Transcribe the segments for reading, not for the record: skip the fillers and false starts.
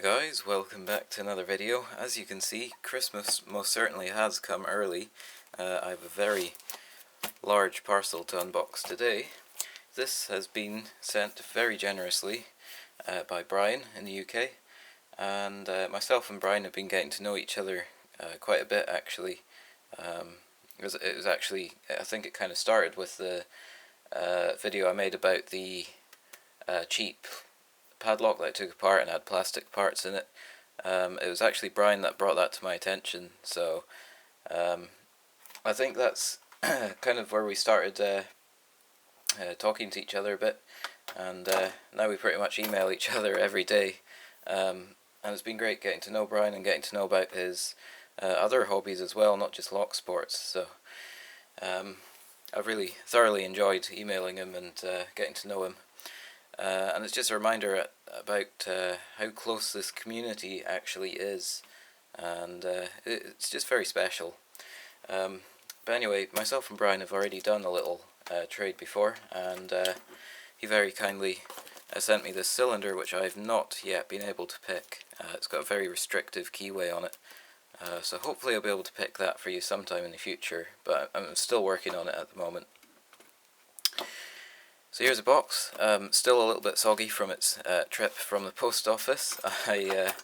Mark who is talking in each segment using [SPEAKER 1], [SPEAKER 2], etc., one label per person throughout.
[SPEAKER 1] Hi guys, welcome back to another video. As you can see, Christmas most certainly has come early. I have a very large parcel to unbox today. This has been sent very generously by Brian in the UK, and myself and Brian have been getting to know each other quite a bit actually. It was actually, I think it kind of started with the video I made about the cheap padlock that I took apart and had plastic parts in it. It was actually Brian that brought that to my attention, so I think that's kind of where we started talking to each other a bit, and now we pretty much email each other every day, and it's been great getting to know Brian and getting to know about his other hobbies as well, not just lock sports. So I've really thoroughly enjoyed emailing him and getting to know him. And it's just a reminder about how close this community actually is, and it's just very special. But anyway, myself and Brian have already done a little trade before, and he very kindly sent me this cylinder which I've not yet been able to pick. It's got a very restrictive keyway on it, so hopefully I'll be able to pick that for you sometime in the future, but I'm still working on it at the moment. So here's a box, still a little bit soggy from its trip from the post office. I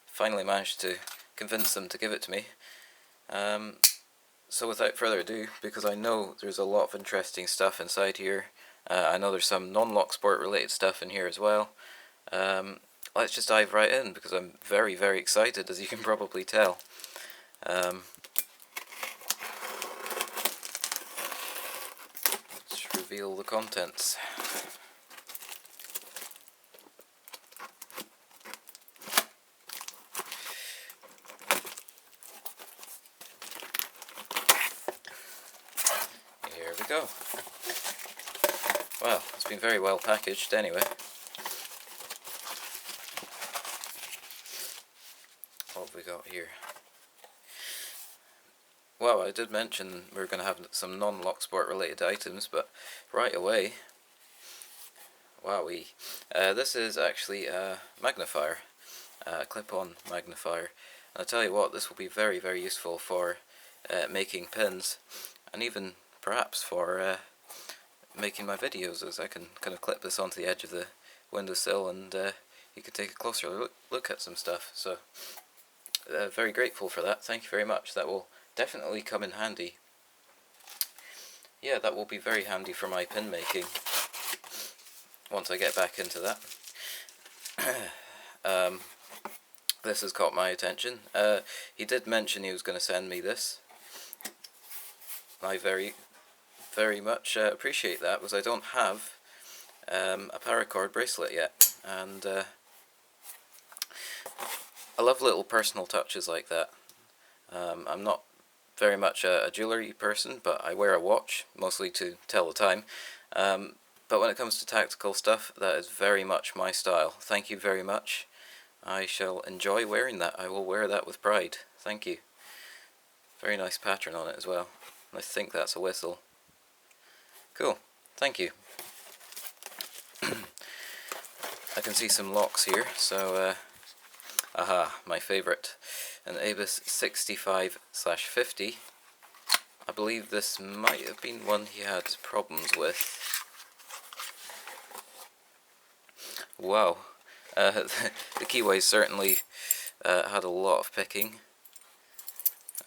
[SPEAKER 1] finally managed to convince them to give it to me. So without further ado, because I know there's a lot of interesting stuff inside here, I know there's some non-lock sport related stuff in here as well, let's just dive right in, because I'm very, very excited, as you can probably tell. Reveal the contents. Here we go. Well, it's been very well packaged anyway. What have we got here? Well, I did mention we were going to have some non-lock sport related items, but right away, wowee, this is actually a magnifier, a clip-on magnifier. And I'll tell you what, this will be very, very useful for making pins, and even perhaps for making my videos, as I can kind of clip this onto the edge of the windowsill and you can take a closer look at some stuff. So, very grateful for that, thank you very much. That will definitely come in handy. Yeah, that will be very handy for my pin making once I get back into that. This has caught my attention. He did mention he was going to send me this. I very, very much appreciate that, because I don't have a paracord bracelet yet, and I love little personal touches like that. I'm not very much a jewellery person, but I wear a watch, mostly to tell the time. But when it comes to tactical stuff, that is very much my style. Thank you very much. I shall enjoy wearing that. I will wear that with pride. Thank you. Very nice pattern on it as well. I think that's a whistle. Cool. Thank you. I can see some locks here, so aha, my favourite. An Abus 65/50. I believe this might have been one he had problems with. Wow, the keyways certainly had a lot of picking,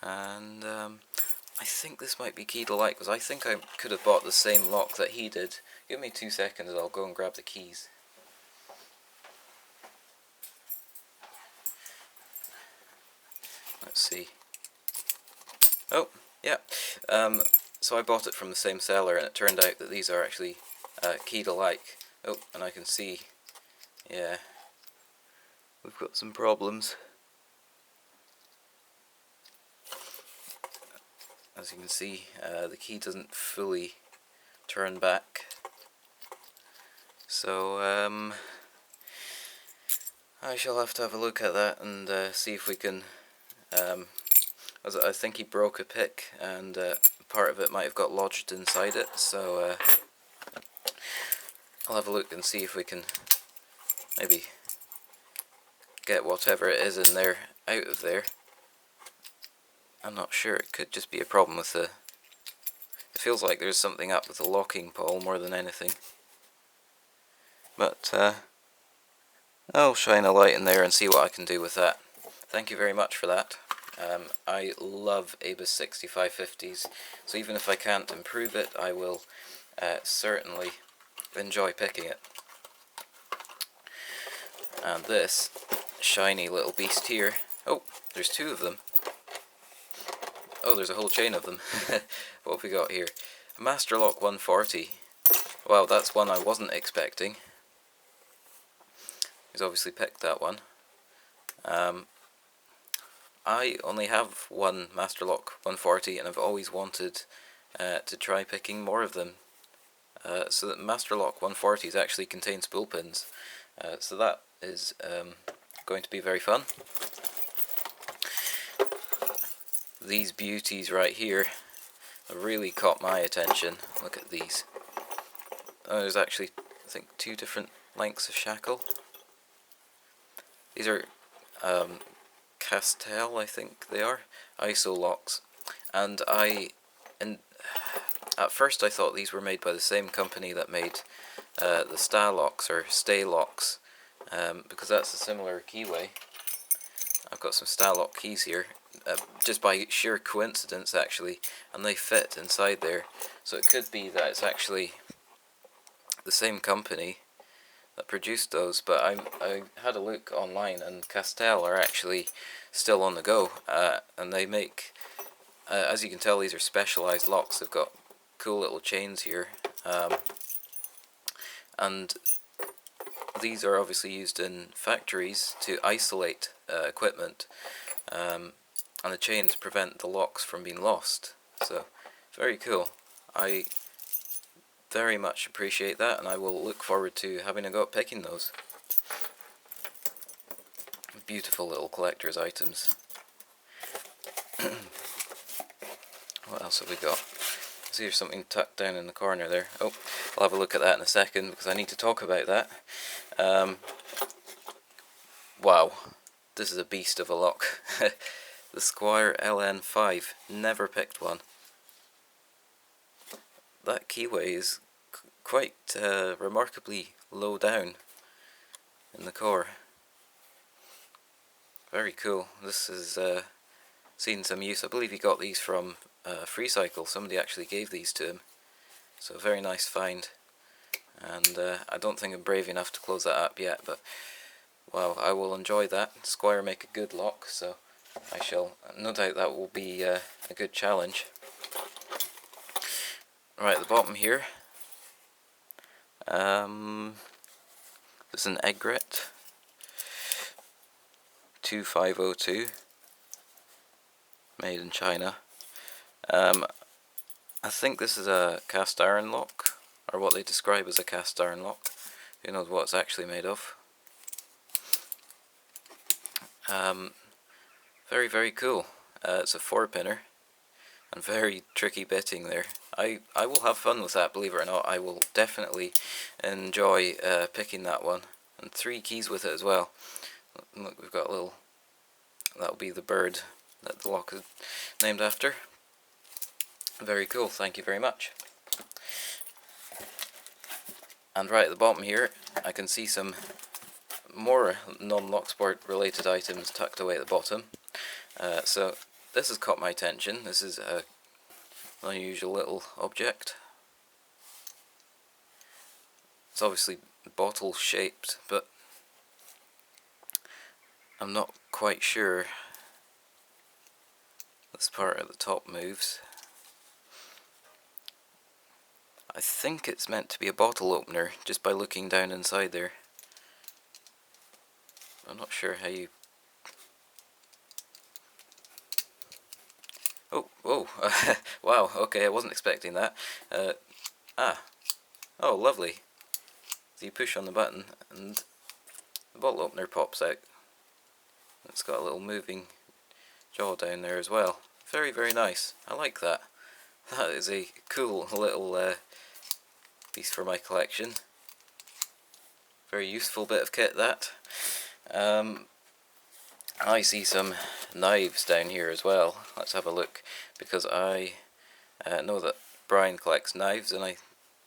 [SPEAKER 1] and I think this might be key to light, because I think I could have bought the same lock that he did. Give me 2 seconds and I'll go and grab the keys. Let's see. Oh, yeah. So I bought it from the same seller, and it turned out that these are actually keyed alike. Oh, and I can see, yeah, we've got some problems. As you can see, the key doesn't fully turn back. So, I shall have to have a look at that and see if we can. As I think he broke a pick, and part of it might have got lodged inside it, so I'll have a look and see if we can maybe get whatever it is in there out of there. I'm not sure, it could just be a problem with the... It feels like there's something up with the locking pole more than anything. But I'll shine a light in there and see what I can do with that. Thank you very much for that. I love ABUS 6550s, so even if I can't improve it, I will certainly enjoy picking it. And this shiny little beast here, oh, there's two of them. Oh, there's a whole chain of them. What have we got here? A Master Lock 140. Well, that's one I wasn't expecting. He's obviously picked that one. I only have one Master Lock 140 and I've always wanted to try picking more of them. So that Master Lock 140s actually contain spool pins. So that is going to be very fun. These beauties right here have really caught my attention. Look at these. Oh, there's actually, I think, 2 different lengths of shackle. These are Castell, I think they are, ISO locks. And at first I thought these were made by the same company that made the Sta-locks or Stay locks, because that's a similar keyway. I've got some Sta-lock keys here, just by sheer coincidence actually, and they fit inside there. So it could be that it's actually the same company that produced those, but I had a look online and Castell are actually still on the go, and they make, as you can tell, these are specialised locks. They've got cool little chains here, and these are obviously used in factories to isolate equipment, and the chains prevent the locks from being lost. So very cool. I very much appreciate that, and I will look forward to having a go at picking those. Beautiful little collector's items. What else have we got? I see there's something tucked down in the corner there. Oh, I'll have a look at that in a second because I need to talk about that. Wow, this is a beast of a lock. The Squire LN5, never picked one. That keyway is quite remarkably low down in the core. Very cool. This is seen some use. I believe he got these from FreeCycle. Somebody actually gave these to him. So very nice find. And I don't think I'm brave enough to close that up yet, but wow, I will enjoy that. Squire make a good lock, so I shall, no doubt that will be a good challenge. Right at the bottom here, there's an Egret 2502, made in China. I think this is a cast iron lock, or what they describe as a cast iron lock. Who knows what it's actually made of. Very, very cool. It's a 4-pinner, and very tricky bitting there. I will have fun with that, believe it or not. I will definitely enjoy picking that one. And 3 keys with it as well. Look, we've got a little, that'll be the bird that the lock is named after. Very cool, thank you very much. And right at the bottom here, I can see some more non-Locksport related items tucked away at the bottom. So this has caught my attention. This is an unusual little object. It's obviously bottle shaped, but I'm not quite sure this part at the top moves. I think it's meant to be a bottle opener just by looking down inside there. I'm not sure how you... Oh, whoa, wow, okay, I wasn't expecting that. Oh, lovely. So you push on the button and the bottle opener pops out. It's got a little moving jaw down there as well. Very, very nice. I like that. That is a cool little piece for my collection. Very useful bit of kit, that. I see some knives down here as well. Let's have a look, because I know that Brian collects knives, and I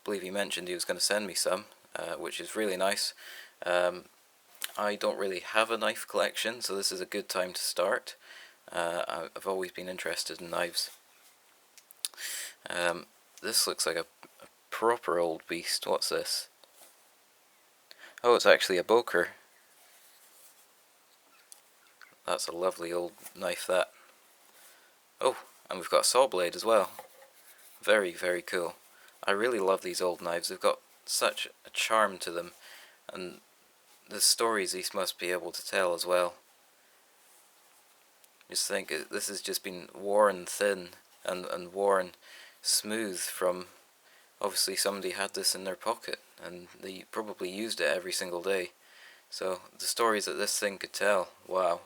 [SPEAKER 1] believe he mentioned he was going to send me some, which is really nice. I don't really have a knife collection, so this is a good time to start. I've always been interested in knives. This looks like a proper old beast. What's this? Oh, it's actually a boker. That's a lovely old knife, that. Oh, and we've got a saw blade as well. Very, very cool. I really love these old knives. They've got such a charm to them, and the stories these must be able to tell as well. Just think, this has just been worn thin and worn smooth from, obviously somebody had this in their pocket, and they probably used it every single day. So the stories that this thing could tell, wow.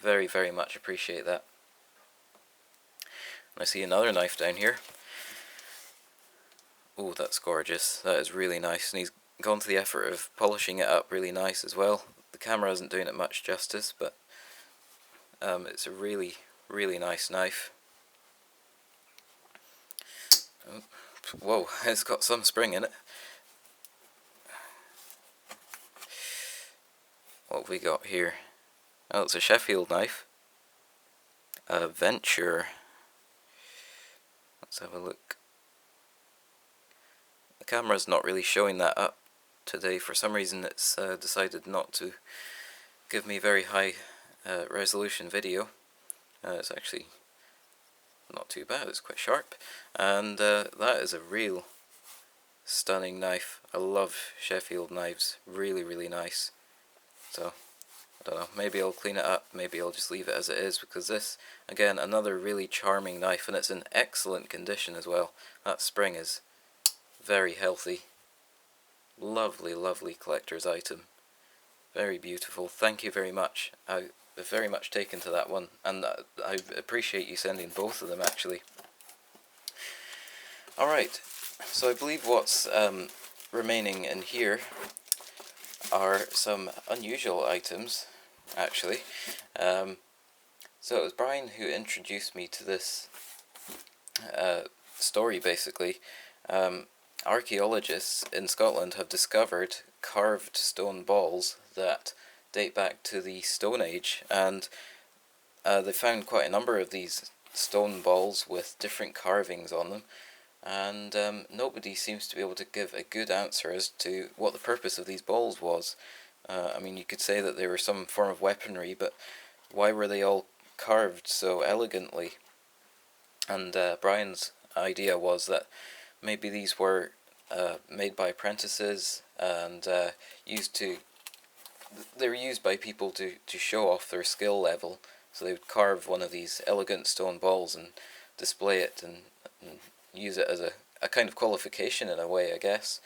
[SPEAKER 1] Very, very much appreciate that. I see another knife down here. Oh, that's gorgeous. That is really nice, and he's gone to the effort of polishing it up really nice as well. The camera isn't doing it much justice, but it's a really, really nice knife. Oh, whoa, it's got some spring in it. What have we got here? Oh, it's a Sheffield knife. A Venture. Let's have a look. The camera's not really showing that up today. For some reason it's decided not to give me very high resolution video. It's actually not too bad, it's quite sharp. And that is a real stunning knife. I love Sheffield knives. Really, really nice. So, I don't know, maybe I'll clean it up, maybe I'll just leave it as it is, because this, again, another really charming knife, and it's in excellent condition as well. That spring is very healthy. Lovely, lovely collector's item. Very beautiful. Thank you very much. I've very much taken to that one, and I appreciate you sending both of them, actually. Alright, so I believe what's remaining in here are some unusual items, actually. So it was Brian who introduced me to this story, basically. Archaeologists in Scotland have discovered carved stone balls that date back to the Stone Age, and they found quite a number of these stone balls with different carvings on them, and nobody seems to be able to give a good answer as to what the purpose of these balls was. I mean, you could say that they were some form of weaponry, but why were they all carved so elegantly? And Brian's idea was that maybe these were made by apprentices and they were used by people to show off their skill level. So they would carve one of these elegant stone balls and display it and use it as a kind of qualification in a way, I guess.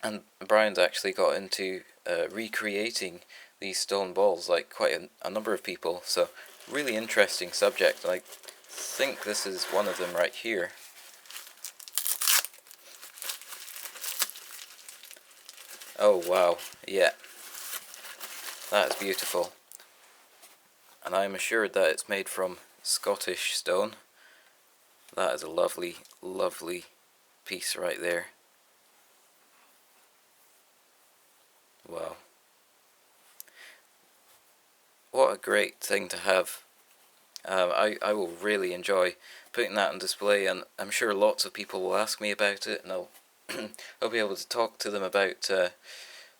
[SPEAKER 1] And Brian's actually got into recreating these stone balls, like quite a number of people, so really interesting subject. I think this is one of them right here. Oh wow, yeah, that is beautiful, and I am assured that it's made from Scottish stone. That is a lovely, lovely piece right there. Wow. What a great thing to have. I will really enjoy putting that on display, and I'm sure lots of people will ask me about it, and I'll be able to talk to them about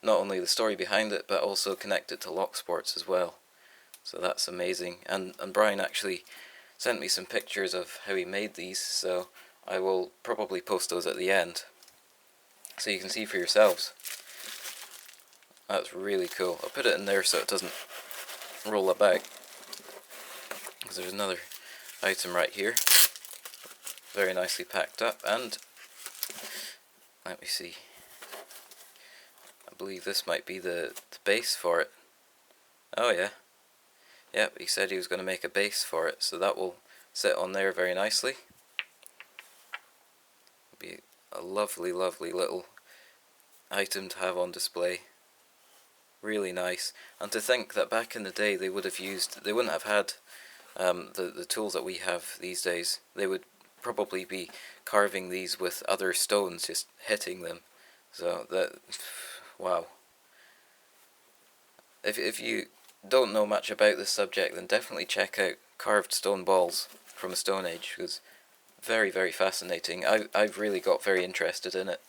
[SPEAKER 1] not only the story behind it, but also connect it to lock sports as well. So that's amazing. And Brian actually sent me some pictures of how he made these, so I will probably post those at the end, so you can see for yourselves. That's really cool. I'll put it in there so it doesn't roll about, because there's another item right here, very nicely packed up, and let me see, I believe this might be the base for it. Oh yeah, yep, he said he was going to make a base for it, so that will sit on there very nicely. It'll be a lovely, lovely little item to have on display. really nice. And to think that back in the day they wouldn't have had the tools that we have these days. They would probably be carving these with other stones, just hitting them. So that, wow. If you don't know much about this subject, then definitely check out carved stone balls from a Stone Age, because very, very fascinating. I've really got very interested in it.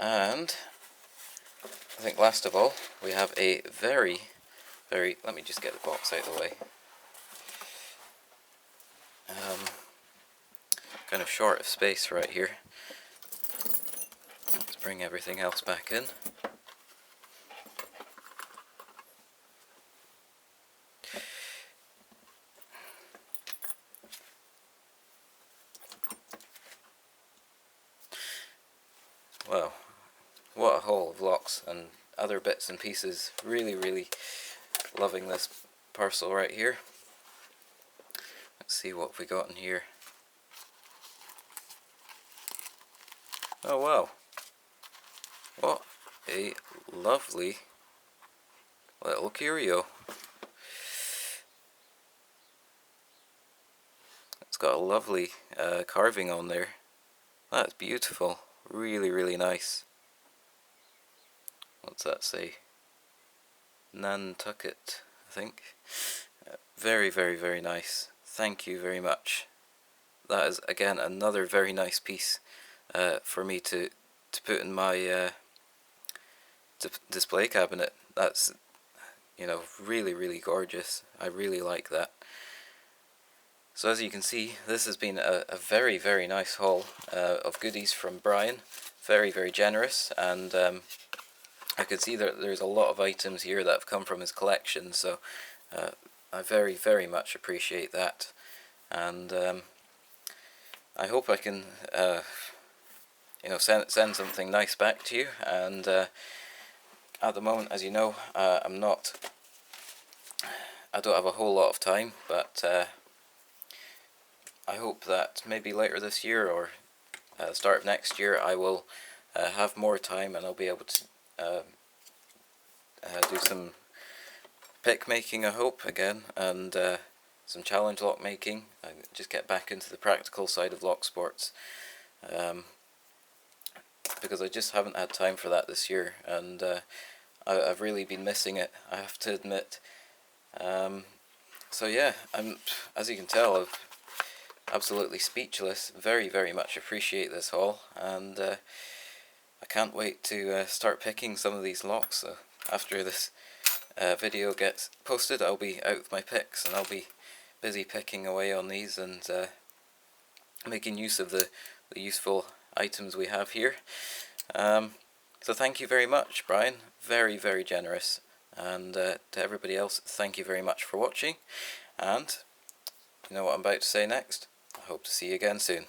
[SPEAKER 1] And I think last of all, we have a very, let me just get the box out of the way. Kind of short of space right here. Let's bring everything else back in. Wow, what a haul of locks and other bits and pieces. Really, really loving this parcel right here. Let's see what we got in here. Oh wow, what a lovely little curio. It's got a lovely carving on there. That's beautiful. Really, really nice. What's that say? Nantucket, I think. Very, very, very nice. Thank you very much. That is again another very nice piece for me to put in my display cabinet. That's, you know, really, really gorgeous. I really like that. So as you can see, this has been a very, very nice haul of goodies from Brian. Very, very generous, and I can see that there's a lot of items here that have come from his collection, so I very, very much appreciate that. And I hope I can you know, send something nice back to you. And at the moment, as you know, I don't have a whole lot of time, but I hope that maybe later this year or start of next year I will have more time, and I'll be able to do some pick making, I hope, again, and some challenge lock making. Just get back into the practical side of lock sports, because I just haven't had time for that this year, and I've really been missing it, I have to admit. So yeah, as you can tell, I'm absolutely speechless. Very, very much appreciate this haul, and I can't wait to start picking some of these locks. So after this video gets posted, I'll be out with my picks, and I'll be busy picking away on these and making use of the useful items we have here. So thank you very much, Brian. Very, very generous. And to everybody else, thank you very much for watching. And you know what I'm about to say next? I hope to see you again soon.